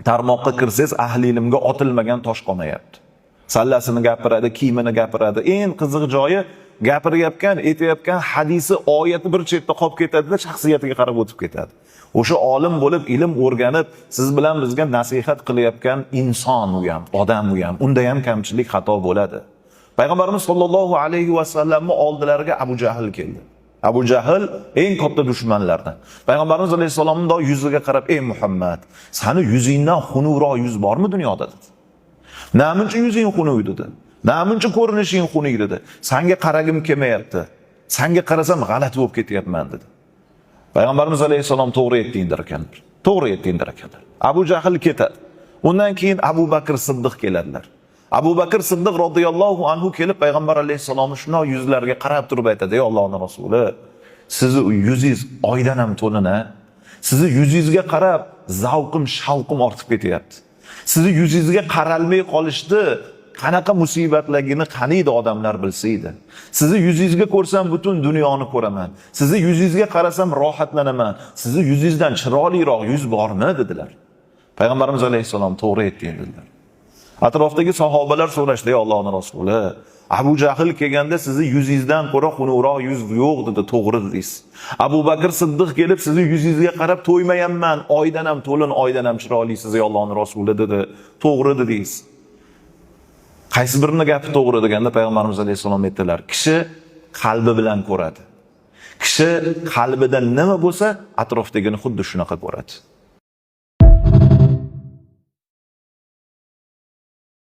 tarmoqqa kirsangiz ahli ilmga otilmagan tosh qolmayapti. Sallasini gapiradi, kiyimini gapiradi. Eng qiziq joyi gapirayotgan, aytayotgan hadisi, oyati bir chetda qolib ketadi-da, shaxsiyatiga qarab o'tib ketadi. O'sha olim bo'lib, ilm o'rganib, siz bilan bizga nasihat qilayotgan inson u ham, odam u ham. Unda ham kamchilik, xato bo'ladi. Payg'ambarimiz sollallohu alayhi va sallamning oldilariga Abu Jahl keldi. Abu Jahl eng katta dushmanlardan. Payg'ambarimiz alayhisolamning yuziga qarab, "Ey Muhammad, seni yuzingdan xunukroq yuz bormi dunyoda?" dedi. "Namuncha yuzing xunuk" dedi. "Namuncha ko'rinishing xunuk" dedi. "Senga qaragim kelmayapti. Senga qarasam g'alati bo'lib ketyapman" dedi. Payg'ambarimiz alayhisalom to'g'ri aytdinglar ekanlar. To'g'ri aytdinglar ekanlar. Abu Jahl ketadi. Undan keyin Abu Bakr Siddiq keladilar. Abu Bakr Siddiq radhiyallohu anhu kelib payg'ambar alayhisalomning shuna yuzlariga qarab turib aytadi: "Ey Allohning rasuli, sizni yuzingiz oydan ham to'lina. Sizni yuzingizga qarab zavqim, shavqim ortib ketyapti. Sizni yuzingizga qaralmay qolishdi, qanaqa musibatligini qaniydi odamlar bilsa edi. Sizni yuzingizga ko'rsam butun dunyoni ko'raman. Sizni yuzingizga qarasam rohatlanaman. Sizni yuzingizdan chiroyliroq yuz bormi?" dedilar. Payg'ambarimiz alayhisalom to'g'ri aytding dedilar. Atrofdagi sahobalar so'rashdi: "Ey Allohning rasuli, Abu Jahl kelganda sizni yuzingizdan ko'ra xunukroq yuz yo'q" dedi. To'g'ri dedingiz. Abu Bakr Siddiq kelib sizni yuzingizga qarab to'ymayapman, oydan ham to'lin, oydan ham chiroylisiz ey Allohning rasuli dedi. To'g'ri dedingiz. Qaysi birini gapi to'g'ri deganda payg'ambarimiz alayhisalom aytdilar: "Kishi qalbi bilan ko'radi. Kishi qalbida nima bo'lsa, atrofdagini xuddi shunaqa ko'radi."